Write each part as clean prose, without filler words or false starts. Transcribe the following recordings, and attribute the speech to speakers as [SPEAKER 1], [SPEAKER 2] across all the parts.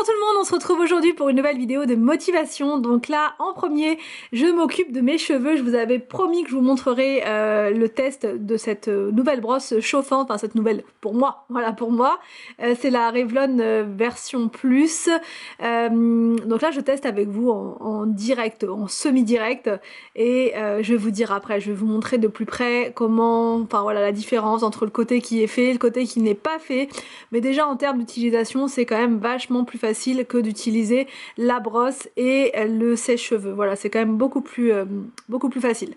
[SPEAKER 1] Bonjour tout le monde, on se retrouve aujourd'hui pour une nouvelle vidéo de motivation. Donc là, en premier, je m'occupe de mes cheveux. Je vous avais promis que je vous montrerai le test de cette nouvelle brosse chauffante, enfin cette nouvelle pour moi, voilà pour moi. C'est la Revlon version plus. Donc là, je teste avec vous en direct, en semi-direct, et je vais vous dire après, je vais vous montrer de plus près comment, enfin voilà, la différence entre le côté qui est fait et le côté qui n'est pas fait. Mais déjà en termes d'utilisation, c'est quand même vachement plus facile que d'utiliser la brosse et le sèche-cheveux. Voilà, c'est quand même beaucoup plus facile.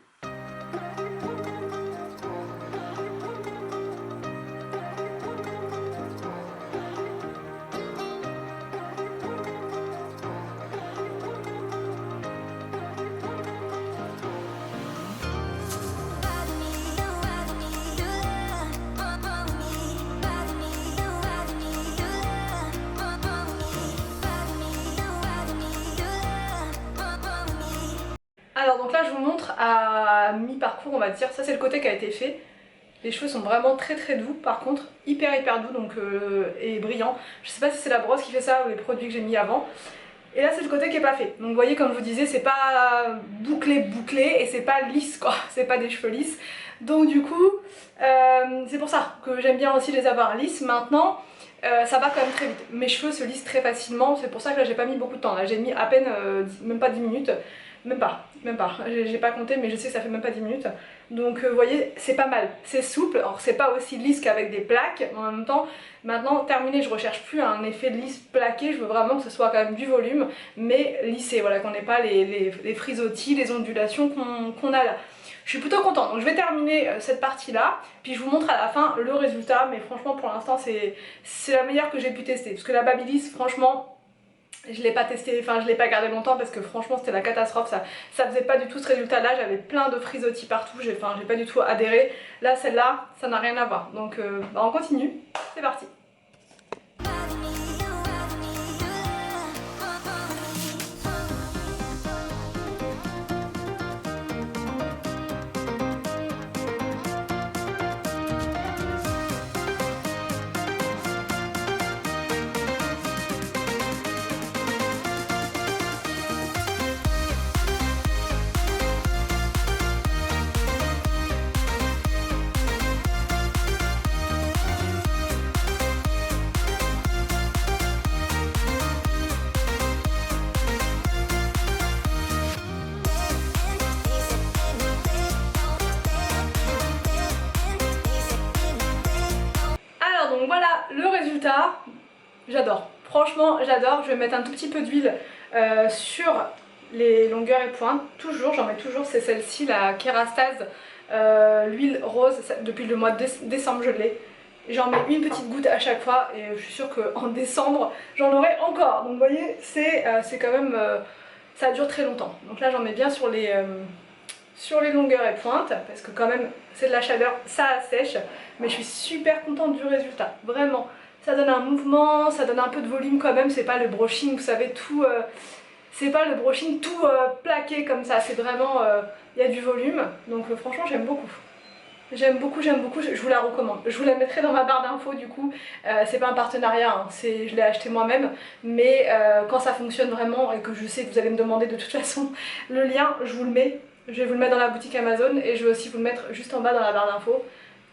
[SPEAKER 1] Alors donc là je vous montre à mi-parcours, on va dire, ça c'est le côté qui a été fait. Les cheveux sont vraiment très doux, par contre hyper doux donc, et brillants. Je sais pas si c'est la brosse qui fait ça ou les produits que j'ai mis avant. Et là c'est le côté qui est pas fait. Donc vous voyez, comme je vous disais, c'est pas bouclé et c'est pas lisse quoi, c'est pas des cheveux lisses. Donc du coup c'est pour ça que j'aime bien aussi les avoir lisses. Maintenant ça va quand même très vite. Mes cheveux se lissent très facilement, c'est pour ça que là j'ai pas mis beaucoup de temps. Là j'ai mis à peine, même pas 10 minutes. Même pas, j'ai pas compté mais je sais que ça fait même pas 10 minutes. Donc vous voyez, c'est pas mal, c'est souple, alors c'est pas aussi lisse qu'avec des plaques, mais en même temps, maintenant terminé, je recherche plus un effet de lisse plaqué, je veux vraiment que ce soit quand même du volume, mais lissé, voilà, qu'on n'ait pas les frisottis, les ondulations qu'on a là. Je suis plutôt contente, donc je vais terminer cette partie là, puis je vous montre à la fin le résultat, mais franchement pour l'instant c'est la meilleure que j'ai pu tester, parce que la Babyliss, franchement, je l'ai pas testé, enfin je l'ai pas gardé longtemps parce que franchement c'était la catastrophe, ça faisait pas du tout ce résultat là, j'avais plein de frisottis partout, j'ai pas du tout adhéré. Là celle-là, ça n'a rien à voir, donc on continue, c'est parti. Donc voilà le résultat, j'adore, franchement j'adore. Je vais mettre un tout petit peu d'huile sur les longueurs et pointes, toujours, j'en mets toujours, c'est celle-ci, la Kerastase, l'huile rose, depuis le mois de décembre je l'ai. J'en mets une petite goutte à chaque fois et je suis sûre qu'en décembre j'en aurai encore. Donc vous voyez, c'est quand même, ça dure très longtemps. Donc là j'en mets bien sur les longueurs et pointes, parce que quand même c'est de la chaleur, ça assèche, mais je suis super contente du résultat, vraiment. Ça donne un mouvement, ça donne un peu de volume quand même, c'est pas le brushing, vous savez, tout... c'est pas le brushing tout plaqué comme ça, c'est vraiment... il y a du volume, donc franchement j'aime beaucoup. J'aime beaucoup, je vous la recommande. Je vous la mettrai dans ma barre d'infos du coup, c'est pas un partenariat, hein, je l'ai acheté moi-même, mais quand ça fonctionne vraiment et que je sais que vous allez me demander de toute façon le lien, je vous le mets. Je vais vous le mettre dans la boutique Amazon et je vais aussi vous le mettre juste en bas dans la barre d'infos.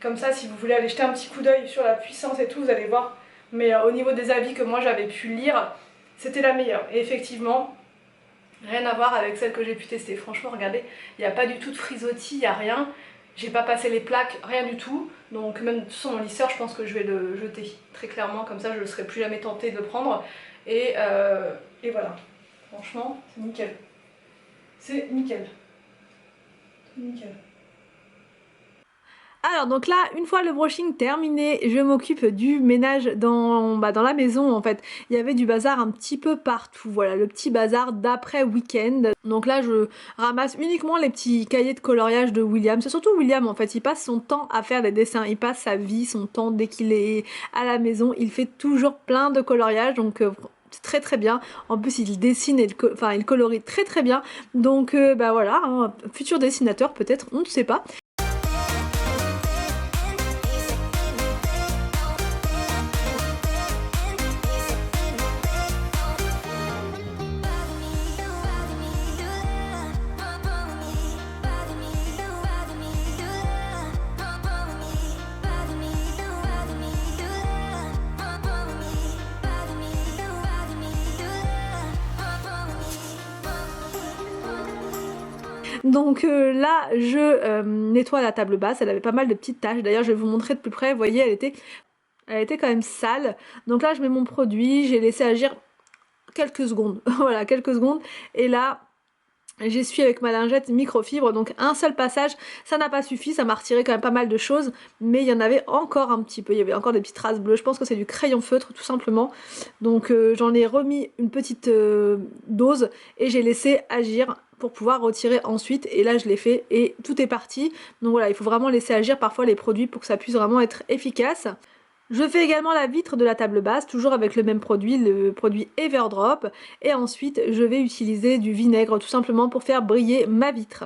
[SPEAKER 1] Comme ça, si vous voulez aller jeter un petit coup d'œil sur la puissance et tout, vous allez voir. Mais au niveau des avis que moi j'avais pu lire, c'était la meilleure. Et effectivement, rien à voir avec celle que j'ai pu tester. Franchement, regardez, il n'y a pas du tout de frisottis, il n'y a rien. J'ai pas passé les plaques, rien du tout. Donc même sur mon lisseur, je pense que je vais le jeter. Très clairement, comme ça je ne serai plus jamais tentée de le prendre. Et voilà. Franchement, c'est nickel. C'est nickel. Nickel. Alors donc là, une fois le brushing terminé, je m'occupe du ménage dans la maison en fait. Il y avait du bazar un petit peu partout, voilà, le petit bazar d'après week-end. Donc là, je ramasse uniquement les petits cahiers de coloriage de William. C'est surtout William en fait, il passe son temps à faire des dessins, il passe sa vie, son temps dès qu'il est à la maison. Il fait toujours plein de coloriage, donc... très bien, en plus il dessine et il colorie très bien, donc voilà, hein, futur dessinateur peut-être, on ne sait pas. Donc là je nettoie la table basse, elle avait pas mal de petites taches, d'ailleurs je vais vous montrer de plus près, vous voyez elle était quand même sale. Donc là je mets mon produit, j'ai laissé agir quelques secondes, voilà quelques secondes, et là j'essuie avec ma lingette microfibre, donc un seul passage, ça n'a pas suffi, ça m'a retiré quand même pas mal de choses, mais il y en avait encore un petit peu, il y avait encore des petites traces bleues, je pense que c'est du crayon feutre tout simplement, donc j'en ai remis une petite dose et j'ai laissé agir pour pouvoir retirer ensuite, et là je l'ai fait et tout est parti. Donc voilà, il faut vraiment laisser agir parfois les produits pour que ça puisse vraiment être efficace. Je fais également la vitre de la table basse, toujours avec le même produit, le produit Everdrop. Et ensuite, je vais utiliser du vinaigre tout simplement pour faire briller ma vitre.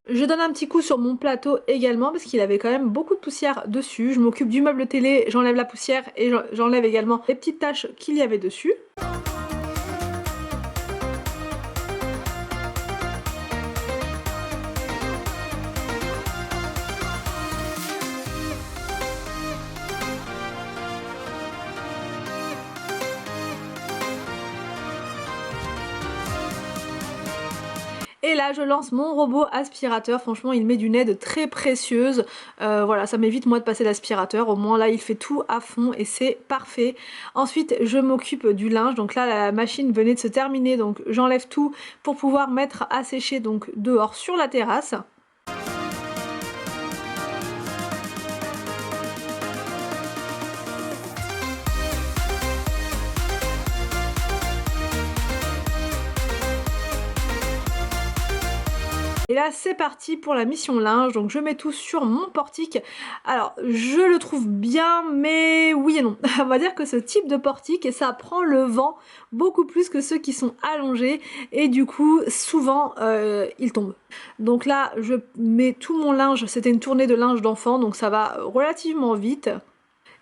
[SPEAKER 1] Je donne un petit coup sur mon plateau également parce qu'il avait quand même beaucoup de poussière dessus. Je m'occupe du meuble télé, j'enlève la poussière et j'enlève également les petites taches qu'il y avait dessus. Et là je lance mon robot aspirateur, franchement il met d'une aide très précieuse, voilà ça m'évite moi de passer l'aspirateur, au moins là il fait tout à fond et c'est parfait. Ensuite je m'occupe du linge, donc là la machine venait de se terminer, donc j'enlève tout pour pouvoir mettre à sécher donc dehors sur la terrasse. Et là c'est parti pour la mission linge, donc je mets tout sur mon portique. Alors je le trouve bien mais oui et non. On va dire que ce type de portique ça prend le vent beaucoup plus que ceux qui sont allongés et du coup souvent il tombe. Donc là je mets tout mon linge, c'était une tournée de linge d'enfant donc ça va relativement vite.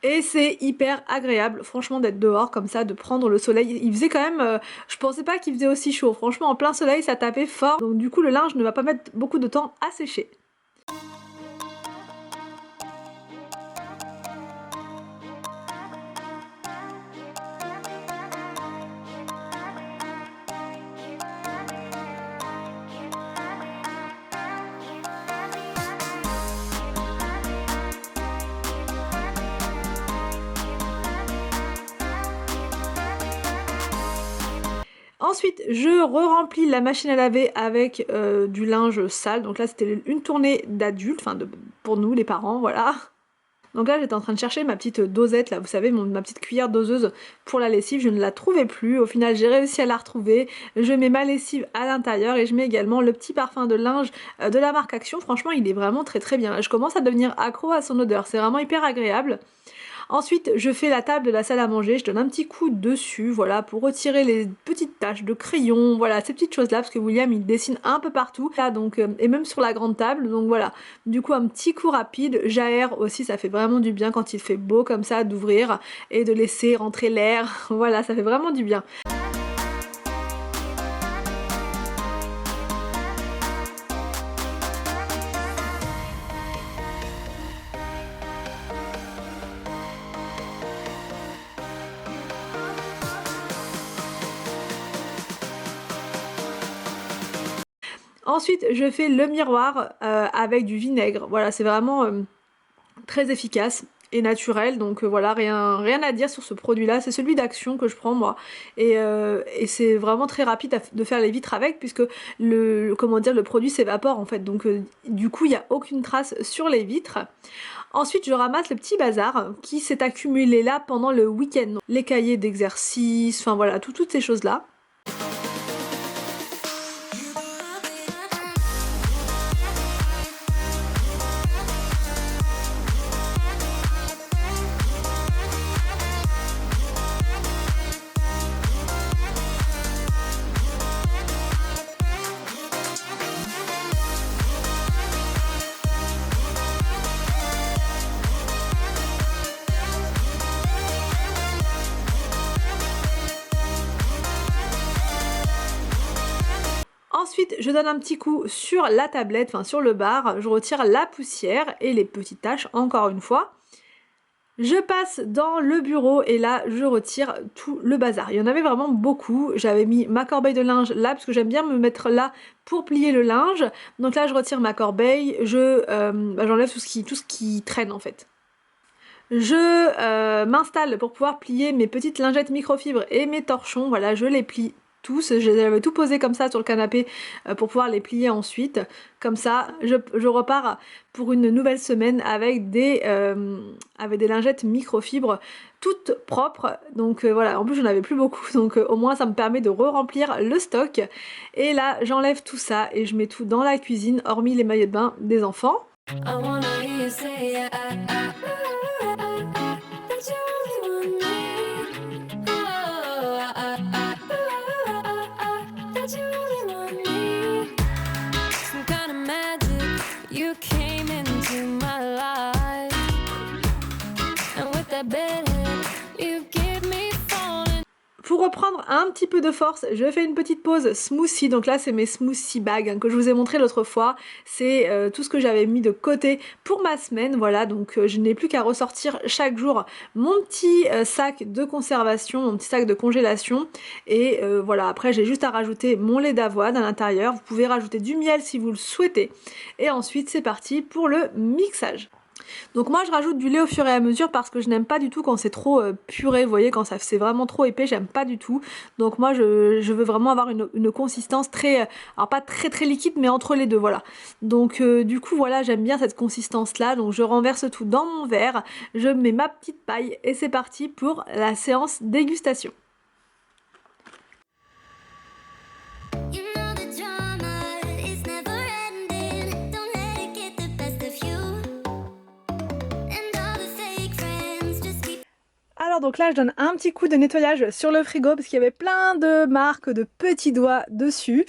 [SPEAKER 1] Et c'est hyper agréable franchement d'être dehors comme ça, de prendre le soleil. Il faisait quand même, je pensais pas qu'il faisait aussi chaud. Franchement en plein soleil ça tapait fort. Donc du coup le linge ne va pas mettre beaucoup de temps à sécher. Ensuite, je re-remplis la machine à laver avec du linge sale. Donc là, c'était une tournée d'adultes, enfin pour nous, les parents, voilà. Donc là, j'étais en train de chercher ma petite dosette, là, vous savez, ma petite cuillère doseuse pour la lessive. Je ne la trouvais plus. Au final, j'ai réussi à la retrouver. Je mets ma lessive à l'intérieur et je mets également le petit parfum de linge de la marque Action. Franchement, il est vraiment très très bien. Je commence à devenir accro à son odeur. C'est vraiment hyper agréable. Ensuite, je fais la table de la salle à manger, je donne un petit coup dessus, voilà, pour retirer les petites taches de crayon, voilà, ces petites choses-là, parce que William, il dessine un peu partout, là, donc, et même sur la grande table, donc voilà. Du coup, un petit coup rapide, j'aère aussi, ça fait vraiment du bien quand il fait beau, comme ça, d'ouvrir et de laisser rentrer l'air, voilà, ça fait vraiment du bien. Ensuite, je fais le miroir avec du vinaigre. Voilà, c'est vraiment très efficace et naturel. Donc voilà, rien à dire sur ce produit-là. C'est celui d'Action que je prends moi. Et c'est vraiment très rapide de faire les vitres avec puisque comment dire, le produit s'évapore en fait. Donc du coup, il n'y a aucune trace sur les vitres. Ensuite, je ramasse le petit bazar qui s'est accumulé là pendant le week-end. Les cahiers d'exercice, enfin voilà, toutes ces choses-là.
[SPEAKER 2] je donne un petit coup sur la tablette, enfin sur le bar, je retire la poussière et les petites taches encore une fois. Je passe dans le bureau et là je retire tout le bazar. Il y en avait vraiment beaucoup. J'avais mis ma corbeille de linge là parce que j'aime bien me mettre là pour plier le linge. Donc là je retire ma corbeille, j'enlève tout ce qui traîne en fait. Je m'installe pour pouvoir plier mes petites lingettes microfibres et mes torchons. Voilà, je les plie tous. J'avais tout posé comme ça sur le canapé pour pouvoir les plier ensuite. Comme ça, je repars pour une nouvelle semaine avec des lingettes microfibres toutes propres. Donc voilà, en plus j'en avais plus beaucoup, donc au moins ça me permet de re-remplir le stock. Et là, j'enlève tout ça et je mets tout dans la cuisine, hormis les maillots de bain des enfants. Pour reprendre un petit peu de force, je fais une petite pause smoothie. Donc là, c'est mes smoothie bags que je vous ai montré l'autre fois. C'est tout ce que j'avais mis de côté pour ma semaine. Voilà, donc je n'ai plus qu'à ressortir chaque jour mon petit sac de conservation, mon petit sac de congélation. Et voilà, après, j'ai juste à rajouter mon lait d'avoine à l'intérieur. Vous pouvez rajouter du miel si vous le souhaitez. Et ensuite, c'est parti pour le mixage. Donc moi je rajoute du lait au fur et à mesure parce que je n'aime pas du tout quand c'est trop puré, vous voyez, quand c'est vraiment trop épais, j'aime pas du tout. Donc moi je veux vraiment avoir une consistance très, alors pas très très liquide mais entre les deux, voilà. Donc du coup voilà, j'aime bien cette consistance là, donc je renverse tout dans mon verre, je mets ma petite paille et c'est parti pour la séance dégustation. Alors donc là je donne un petit coup de nettoyage sur le frigo parce qu'il y avait plein de marques de petits doigts dessus.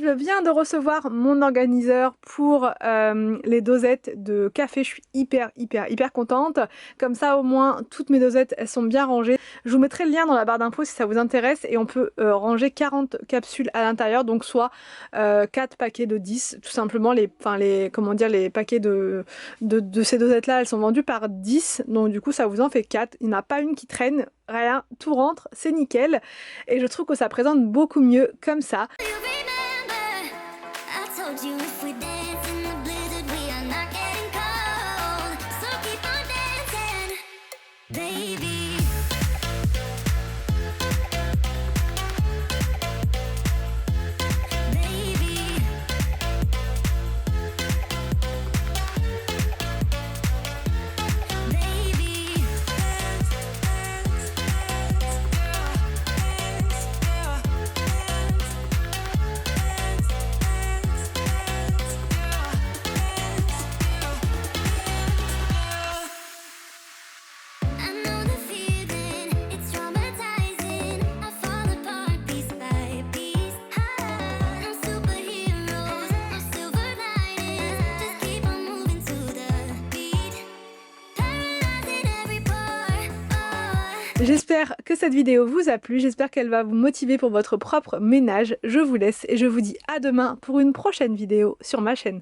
[SPEAKER 2] Je viens de recevoir mon organiseur pour les dosettes de café. Je suis hyper contente. Comme ça au moins toutes mes dosettes elles sont bien rangées. Je vous mettrai le lien dans la barre d'infos si ça vous intéresse et on peut ranger 40 capsules à l'intérieur, donc soit 4 paquets de 10 tout simplement. Les paquets de ces dosettes là elles sont vendues par 10, donc du coup ça vous en fait 4. Il n'y en a pas une qui traîne, rien, tout rentre, c'est nickel et je trouve que ça présente beaucoup mieux comme ça. J'espère que cette vidéo vous a plu, j'espère qu'elle va vous motiver pour votre propre ménage. Je vous laisse et je vous dis à demain pour une prochaine vidéo sur ma chaîne.